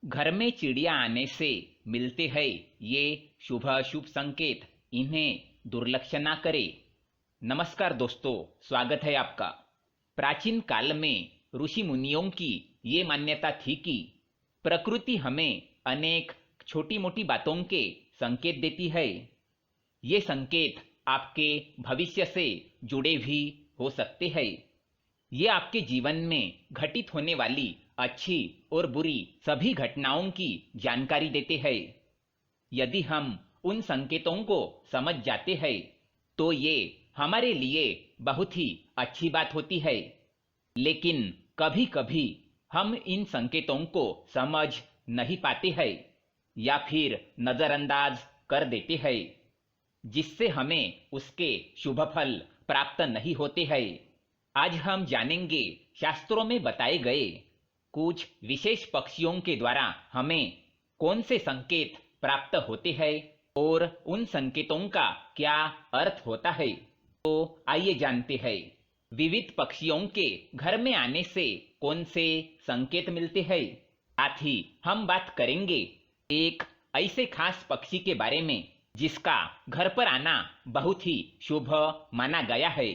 घर में चिड़िया आने से मिलते हैं ये शुभ अशुभ संकेत, इन्हें दुर्लक्ष्य ना करें। नमस्कार दोस्तों, स्वागत है आपका। प्राचीन काल में ऋषि मुनियों की ये मान्यता थी कि प्रकृति हमें अनेक छोटी मोटी बातों के संकेत देती है। ये संकेत आपके भविष्य से जुड़े भी हो सकते हैं। ये आपके जीवन में घटित होने वाली अच्छी और बुरी सभी घटनाओं की जानकारी देते हैं। यदि हम उन संकेतों को समझ जाते हैं तो ये हमारे लिए बहुत ही अच्छी बात होती है। लेकिन कभी कभी हम इन संकेतों को समझ नहीं पाते हैं या फिर नजरअंदाज कर देते हैं, जिससे हमें उसके शुभ फल प्राप्त नहीं होते हैं। आज हम जानेंगे शास्त्रों में बताए गए कुछ विशेष पक्षियों के द्वारा हमें कौन से संकेत प्राप्त होते हैं और उन संकेतों का क्या अर्थ होता है। तो आइए जानते हैं विविध पक्षियों के घर में आने से कौन से संकेत मिलते हैं। साथ ही हम बात करेंगे एक ऐसे खास पक्षी के बारे में जिसका घर पर आना बहुत ही शुभ माना गया है।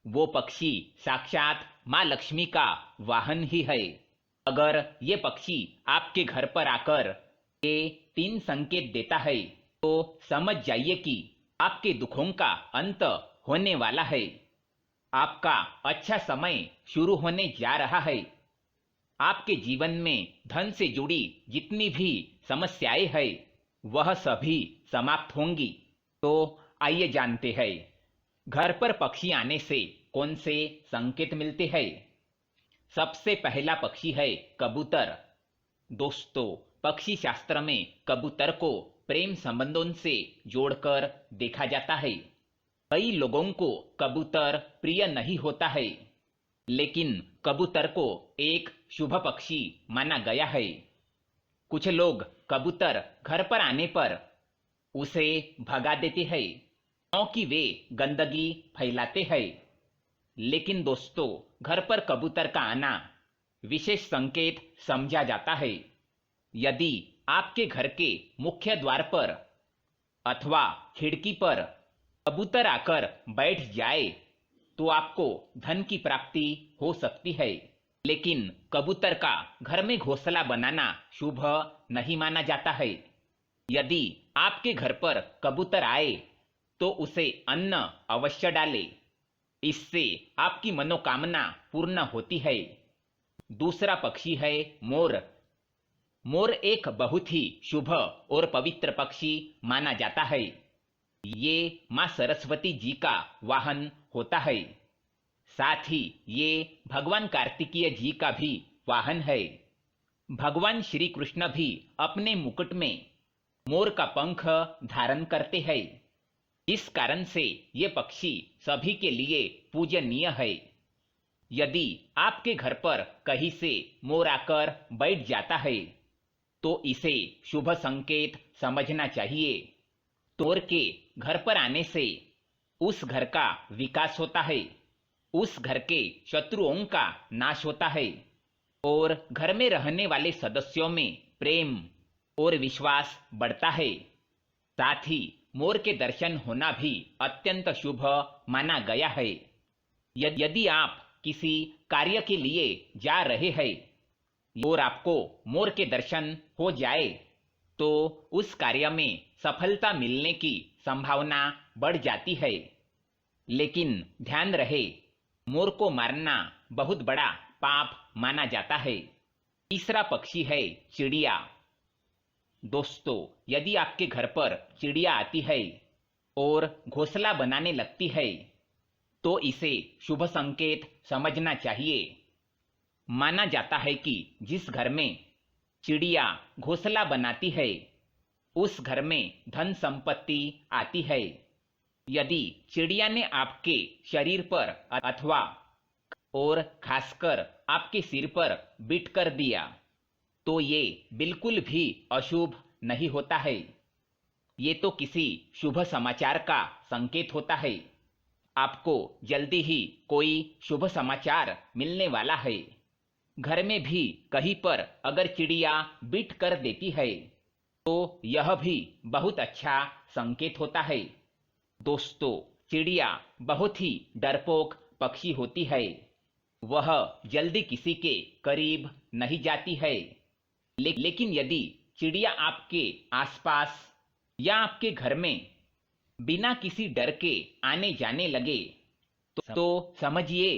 वो पक्षी साक्षात माँ लक्ष्मी का वाहन ही है। अगर ये पक्षी आपके घर पर आकर ये 3 संकेत देता है तो समझ जाइए कि आपके दुखों का अंत होने वाला है। आपका अच्छा समय शुरू होने जा रहा है। आपके जीवन में धन से जुड़ी जितनी भी समस्याएं हैं वह सभी समाप्त होंगी। तो आइए जानते हैं घर पर पक्षी आने से कौन से संकेत मिलते हैं। सबसे पहला पक्षी है कबूतर। दोस्तों, पक्षी शास्त्र में कबूतर को प्रेम संबंधों से जोड़कर देखा जाता है। कई लोगों को कबूतर प्रिय नहीं होता है, लेकिन कबूतर को एक शुभ पक्षी माना गया है। कुछ लोग कबूतर घर पर आने पर उसे भगा देते हैं क्योंकि वे गंदगी फैलाते हैं। लेकिन दोस्तों, घर पर कबूतर का आना विशेष संकेत समझा जाता है। यदि आपके घर के मुख्य द्वार पर अथवा खिड़की पर कबूतर आकर बैठ जाए तो आपको धन की प्राप्ति हो सकती है। लेकिन कबूतर का घर में घोंसला बनाना शुभ नहीं माना जाता है। यदि आपके घर पर कबूतर आए तो उसे अन्न अवश्य डालें। इससे आपकी मनोकामना पूर्ण होती है। दूसरा पक्षी है मोर। मोर एक बहुत ही शुभ और पवित्र पक्षी माना जाता है। ये माँ सरस्वती जी का वाहन होता है। साथ ही ये भगवान कार्तिकेय जी का भी वाहन है। भगवान श्री कृष्ण भी अपने मुकुट में मोर का पंख धारण करते हैं। इस कारण से ये पक्षी सभी के लिए पूजनीय है। यदि आपके घर पर कहीं से मोर आकर बैठ जाता है तो इसे शुभ संकेत समझना चाहिए। मोर के घर पर आने से उस घर का विकास होता है, उस घर के शत्रुओं का नाश होता है और घर में रहने वाले सदस्यों में प्रेम और विश्वास बढ़ता है। साथ ही मोर के दर्शन होना भी अत्यंत शुभ माना गया है। यदि आप किसी कार्य के लिए जा रहे हैं और आपको मोर के दर्शन हो जाए तो उस कार्य में सफलता मिलने की संभावना बढ़ जाती है। लेकिन ध्यान रहे, मोर को मारना बहुत बड़ा पाप माना जाता है। तीसरा पक्षी है चिड़िया। दोस्तों, यदि आपके घर पर चिड़िया आती है और घोंसला बनाने लगती है तो इसे शुभ संकेत समझना चाहिए। माना जाता है कि जिस घर में चिड़िया घोंसला बनाती है उस घर में धन संपत्ति आती है। यदि चिड़िया ने आपके शरीर पर अथवा और खासकर आपके सिर पर बिट कर दिया तो ये बिल्कुल भी अशुभ नहीं होता है। ये तो किसी शुभ समाचार का संकेत होता है। आपको जल्दी ही कोई शुभ समाचार मिलने वाला है। घर में भी कहीं पर अगर चिड़िया बिट कर देती है तो यह भी बहुत अच्छा संकेत होता है। दोस्तों, चिड़िया बहुत ही डरपोक पक्षी होती है। वह जल्दी किसी के करीब नहीं जाती है। लेकिन यदि चिड़िया आपके आसपास या आपके घर में बिना किसी डर के आने जाने लगे तो समझिए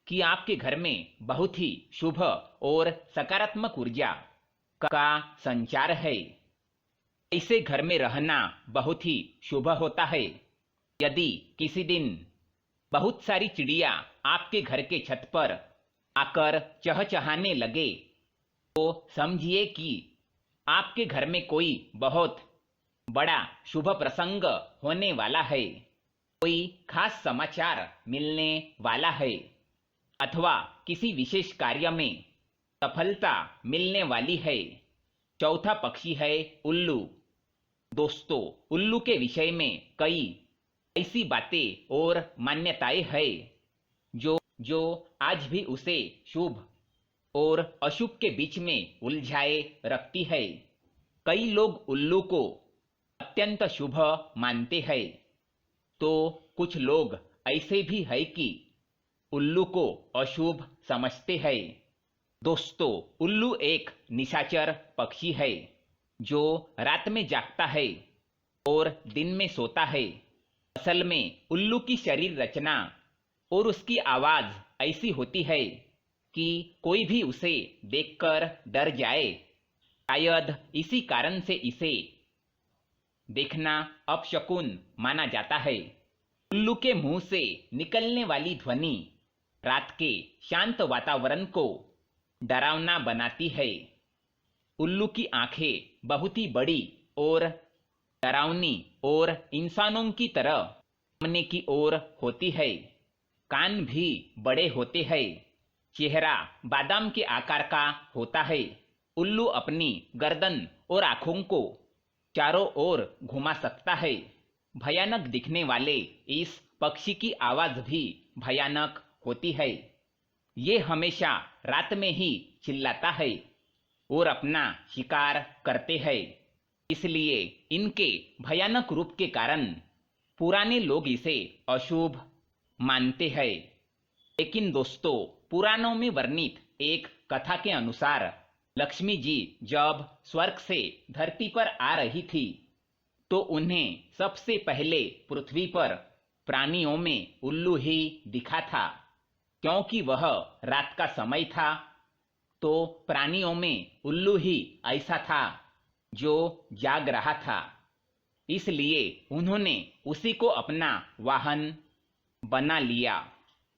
कि आपके घर में बहुत ही शुभ और सकारात्मक ऊर्जा का संचार है। ऐसे घर में रहना बहुत ही शुभ होता है। यदि किसी दिन बहुत सारी चिड़िया आपके घर के छत पर आकर चहचहाने लगे तो समझिए कि आपके घर में कोई बहुत बड़ा शुभ प्रसंग होने वाला है, कोई खास समाचार मिलने वाला है अथवा किसी विशेष कार्य में सफलता मिलने वाली है। चौथा पक्षी है उल्लू। दोस्तों, उल्लू के विषय में कई ऐसी बातें और मान्यताएं हैं जो आज भी उसे शुभ और अशुभ के बीच में उलझाए रखती है। कई लोग उल्लू को अत्यंत शुभ मानते हैं तो कुछ लोग ऐसे भी है कि उल्लू को अशुभ समझते हैं। दोस्तों, उल्लू एक निशाचर पक्षी है जो रात में जागता है और दिन में सोता है। असल में उल्लू की शरीर रचना और उसकी आवाज ऐसी होती है कि कोई भी उसे देखकर डर जाए। शायद इसी कारण से इसे देखना अपशकुन माना जाता है। उल्लू के मुंह से निकलने वाली ध्वनि रात के शांत वातावरण को डरावना बनाती है। उल्लू की आंखें बहुत ही बड़ी और डरावनी और इंसानों की तरह सामने की ओर होती है। कान भी बड़े होते हैं। चेहरा बादाम के आकार का होता है। उल्लू अपनी गर्दन और आंखों को चारों ओर घुमा सकता है। भयानक दिखने वाले इस पक्षी की आवाज भी भयानक होती है। ये हमेशा रात में ही चिल्लाता है और अपना शिकार करते हैं। इसलिए इनके भयानक रूप के कारण पुराने लोग इसे अशुभ मानते हैं। लेकिन दोस्तों, पुराणों में वर्णित एक कथा के अनुसार लक्ष्मी जी जब स्वर्ग से धरती पर आ रही थी तो उन्हें सबसे पहले पृथ्वी पर प्राणियों में उल्लू ही दिखा था। क्योंकि वह रात का समय था तो प्राणियों में उल्लू ही ऐसा था जो जाग रहा था। इसलिए उन्होंने उसी को अपना वाहन बना लिया।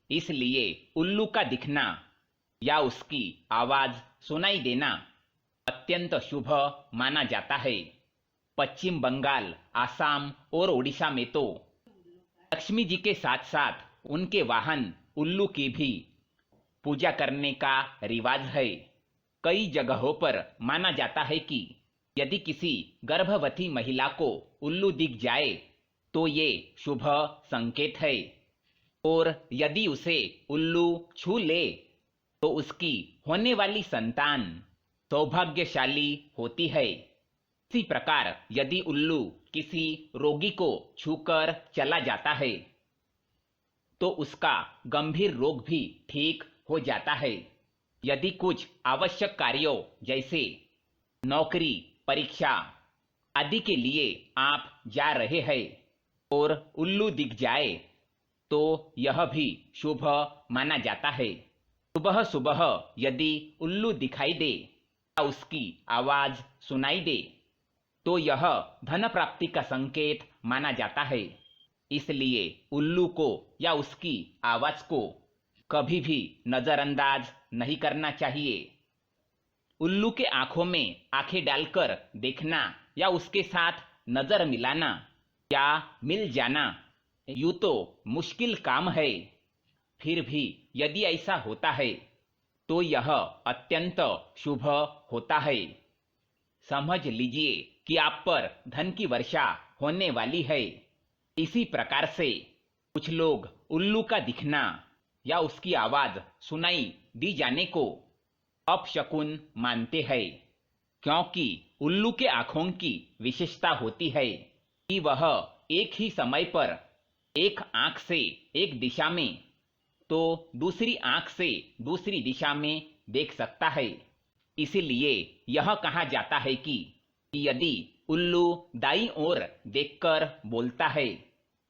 इसलिए उल्लू का दिखना या उसकी आवाज सुनाई देना अत्यंत शुभ माना जाता है। पश्चिम बंगाल, आसाम और ओडिशा में तो लक्ष्मी जी के साथ साथ उनके वाहन उल्लू की भी पूजा करने का रिवाज है। कई जगहों पर माना जाता है कि यदि किसी गर्भवती महिला को उल्लू दिख जाए तो ये शुभ संकेत है और यदि उसे उल्लू छू ले तो उसकी होने वाली संतान सौभाग्यशाली होती है। इसी प्रकार यदि उल्लू किसी रोगी को छूकर चला जाता है तो उसका गंभीर रोग भी ठीक हो जाता है। यदि कुछ आवश्यक कार्यों जैसे नौकरी, परीक्षा आदि के लिए आप जा रहे हैं और उल्लू दिख जाए तो यह भी शुभ माना जाता है। सुबह सुबह यदि उल्लू दिखाई दे या उसकी आवाज सुनाई दे तो यह धन प्राप्ति का संकेत माना जाता है। इसलिए उल्लू को या उसकी आवाज को कभी भी नजरअंदाज नहीं करना चाहिए। उल्लू के आंखों में आंखें डालकर देखना या उसके साथ नजर मिलाना या मिल जाना यूं तो मुश्किल काम है, फिर भी यदि ऐसा होता है तो यह अत्यंत शुभ होता है। समझ लीजिए कि आप पर धन की वर्षा होने वाली है। इसी प्रकार से कुछ लोग उल्लू का दिखना या उसकी आवाज सुनाई दी जाने को अपशकुन मानते हैं, क्योंकि उल्लू के आंखों की विशेषता होती है कि वह एक ही समय पर एक आंख से एक दिशा में तो दूसरी आंख से दूसरी दिशा में देख सकता है। इसीलिए यह कहा जाता है कि यदि उल्लू दाईं ओर देखकर बोलता है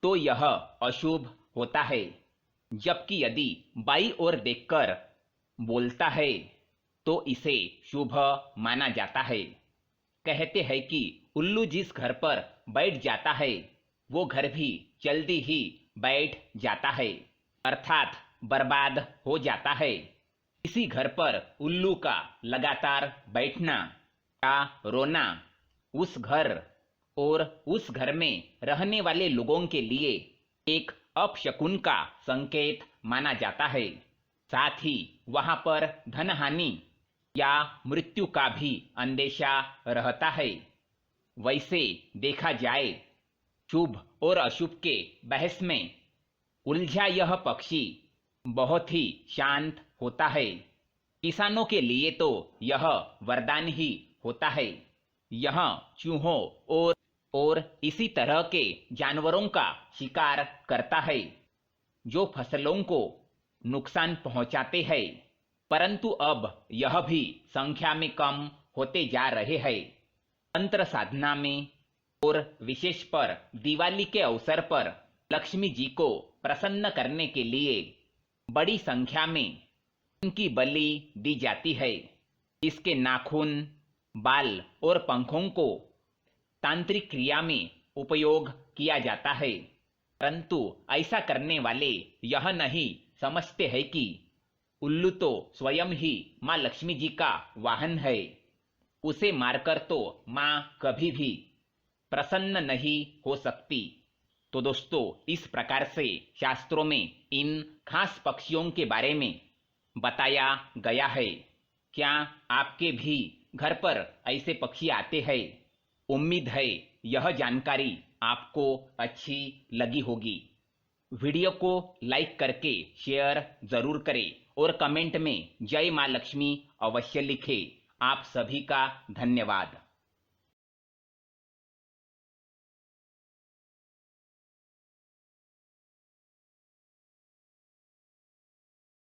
तो यह अशुभ होता है, जबकि यदि बाईं ओर देखकर बोलता है तो इसे शुभ माना जाता है। कहते हैं कि उल्लू जिस घर पर बैठ जाता है वो घर भी जल्दी ही बैठ जाता है, अर्थात बर्बाद हो जाता है। इसी घर पर उल्लू का लगातार बैठना या रोना उस घर और उस घर में रहने वाले लोगों के लिए एक अपशकुन का संकेत माना जाता है। साथ ही वहां पर धनहानि या मृत्यु का भी अंदेशा रहता है। वैसे देखा जाए शुभ और अशुभ के बहस में उलझा यह पक्षी बहुत ही शांत होता है। किसानों के लिए तो यह वरदान ही होता है। यह चूहों और इसी तरह के जानवरों का शिकार करता है जो फसलों को नुकसान पहुंचाते हैं, परंतु अब यह भी संख्या में कम होते जा रहे हैं। तंत्र साधना में और विशेष पर दिवाली के अवसर पर लक्ष्मी जी को प्रसन्न करने के लिए बड़ी संख्या में इनकी बलि दी जाती है। इसके नाखून, बाल और पंखों को तांत्रिक क्रिया में उपयोग किया जाता है, परंतु ऐसा करने वाले यह नहीं समझते हैं कि उल्लू तो स्वयं ही माँ लक्ष्मी जी का वाहन है। उसे मारकर तो माँ कभी भी प्रसन्न नहीं हो सकती। तो दोस्तों, इस प्रकार से शास्त्रों में इन खास पक्षियों के बारे में बताया गया है। क्या आपके भी घर पर ऐसे पक्षी आते हैं? उम्मीद है यह जानकारी आपको अच्छी लगी होगी। वीडियो को लाइक करके शेयर जरूर करें और कमेंट में जय माँ लक्ष्मी अवश्य लिखें। आप सभी का धन्यवाद।